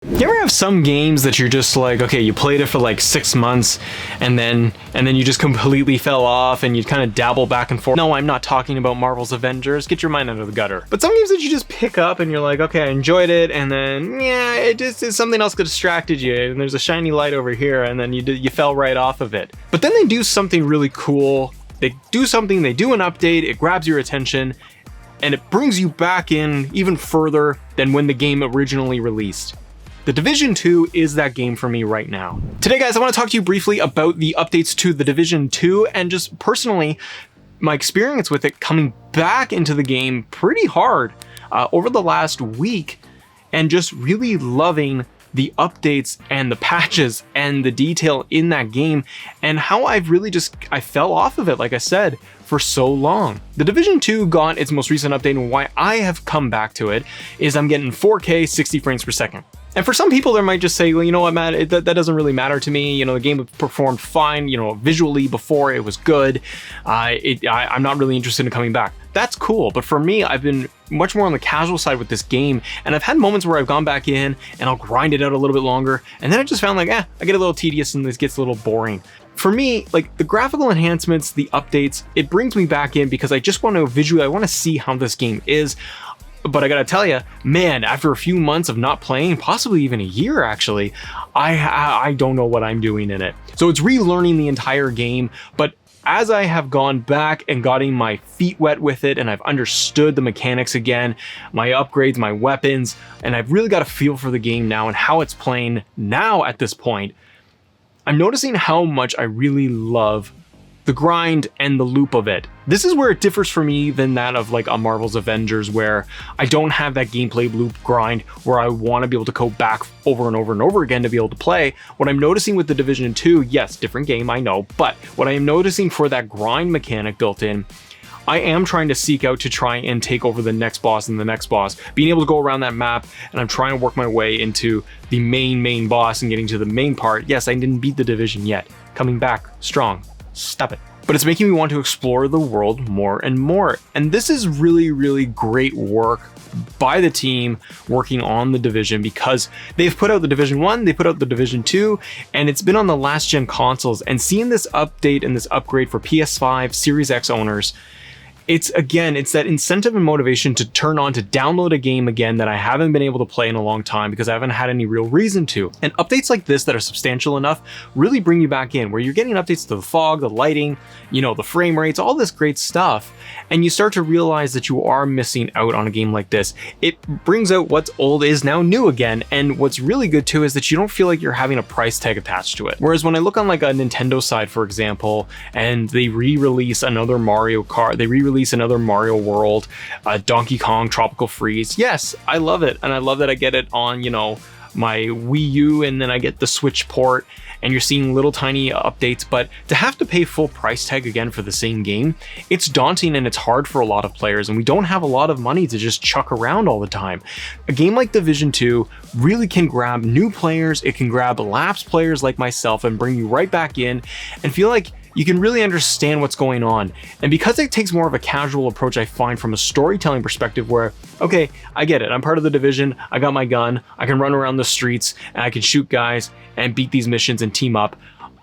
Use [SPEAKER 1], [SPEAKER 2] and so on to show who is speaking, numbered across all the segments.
[SPEAKER 1] You ever have some games that you're just like, okay, you played it for like 6 months and then you just completely fell off and you kind of dabble back and forth? No, I'm not talking about Marvel's Avengers. Get your mind out of the gutter. But some games that you just pick up and you're like, okay, I enjoyed it, and then yeah, it just is something else that distracted you, and there's a shiny light over here, and then you fell right off of it. But then they do something really cool. They do an update, it grabs your attention, and it brings you back in even further than when the game originally released. The Division 2 is that game for me right now. Today, guys, I want to talk to you briefly about the updates to The Division 2 and just personally my experience with it coming back into the game pretty hard over the last week, and just really loving the updates and the patches and the detail in that game, and how I fell off of it, like I said, for so long. The Division 2 got its most recent update, and why I have come back to it is I'm getting 4K 60 frames per second. And for some people, they might just say, well, you know what, Matt, that doesn't really matter to me. You know, the game performed fine, you know, visually before, it was good. I'm not really interested in coming back. That's cool. But for me, I've been much more on the casual side with this game. And I've had moments where I've gone back in and I'll grind it out a little bit longer. And then I just found like, I get a little tedious and this gets a little boring. For me, like the graphical enhancements, the updates, it brings me back in because I just want to visually, I want to see how this game is. But I gotta tell you, man, after a few months of not playing, possibly even a year actually, I don't know what I'm doing in it. So it's relearning the entire game, but as I have gone back and gotten my feet wet with it, and I've understood the mechanics again, my upgrades, my weapons, and I've really got a feel for the game now and how it's playing now at this point, I'm noticing how much I really love the grind and the loop of it. This is where it differs for me than that of like a Marvel's Avengers, where I don't have that gameplay loop grind where I want to be able to go back over and over and over again to be able to play. What I'm noticing with the Division 2, yes, different game, I know, but what I am noticing for that grind mechanic built in, I am trying to seek out to try and take over the next boss and the next boss, being able to go around that map, and I'm trying to work my way into the main boss and getting to the main part. Yes, I didn't beat the Division yet. Coming back strong. Stop it. But it's making me want to explore the world more and more. And this is really, really great work by the team working on the Division, because they've put out the Division 1, they put out the Division 2, and it's been on the last gen consoles. And seeing this update and this upgrade for PS5, Series X owners, it's that incentive and motivation to turn on to download a game again that I haven't been able to play in a long time because I haven't had any real reason to. And updates like this that are substantial enough really bring you back in, where you're getting updates to the fog, the lighting, you know, the frame rates, all this great stuff. And you start to realize that you are missing out on a game like this. It brings out what's old is now new again. And what's really good too is that you don't feel like you're having a price tag attached to it. Whereas when I look on like a Nintendo side, for example, and they re-release another Mario Kart, they re-release another Mario World, Donkey Kong Tropical Freeze. Yes, I love it. And I love that I get it on, you know, my Wii U, and then I get the Switch port, and you're seeing little tiny updates. But to have to pay full price tag again for the same game, it's daunting and it's hard for a lot of players, and we don't have a lot of money to just chuck around all the time. A game like Division 2 really can grab new players, it can grab lapsed players like myself and bring you right back in and feel like you can really understand what's going on. And because it takes more of a casual approach, I find, from a storytelling perspective, where, okay, I get it, I'm part of the Division, I got my gun, I can run around the streets and I can shoot guys and beat these missions and team up.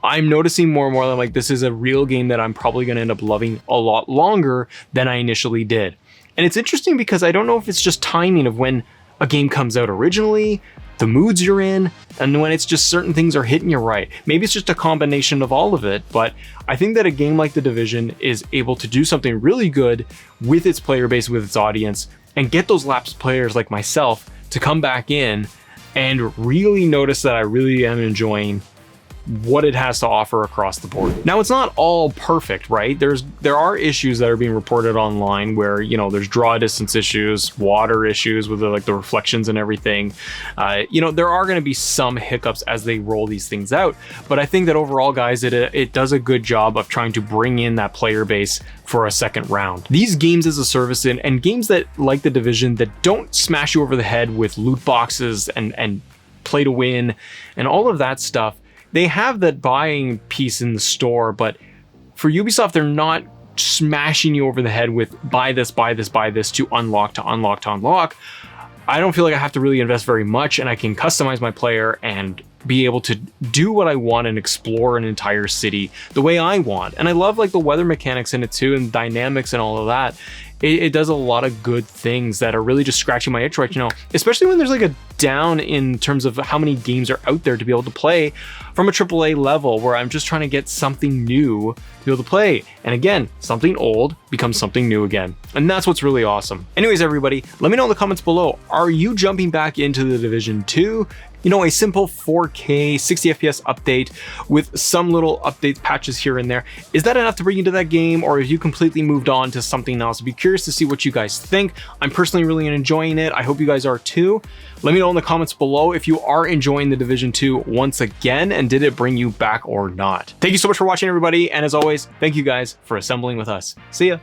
[SPEAKER 1] I'm noticing more and more that like this is a real game that I'm probably going to end up loving a lot longer than I initially did. And it's interesting because I don't know if it's just timing of when a game comes out originally, the moods you're in, and when it's just certain things are hitting you right. Maybe it's just a combination of all of it, but I think that a game like The Division is able to do something really good with its player base, with its audience, and get those lapsed players like myself to come back in and really notice that I really am enjoying what it has to offer across the board. Now, it's not all perfect, right? There are issues that are being reported online where, you know, there's draw distance issues, water issues with the reflections and everything. You know, there are going to be some hiccups as they roll these things out, but I think that overall, guys, it does a good job of trying to bring in that player base for a second round. These games as a service and games that, like The Division, that don't smash you over the head with loot boxes and play to win and all of that stuff, they have that buying piece in the store, but for Ubisoft, they're not smashing you over the head with buy this to unlock. I don't feel like I have to really invest very much, and I can customize my player and be able to do what I want and explore an entire city the way I want. And I love like the weather mechanics in it too, and dynamics and all of that. It does a lot of good things that are really just scratching my itch right now, especially when there's like a down in terms of how many games are out there to be able to play from a AAA level, where I'm just trying to get something new to be able to play. And again, something old becomes something new again. And that's what's really awesome. Anyways, everybody, let me know in the comments below, are you jumping back into The Division 2? You know, a simple 4K 60 FPS update with some little updates, patches here and there. Is that enough to bring you to that game, or have you completely moved on to something else? I'd be curious to see what you guys think. I'm personally really enjoying it. I hope you guys are too. Let me know in the comments below if you are enjoying The Division 2 once again, and did it bring you back or not. Thank you so much for watching, everybody. And as always, thank you guys for assembling with us. See ya.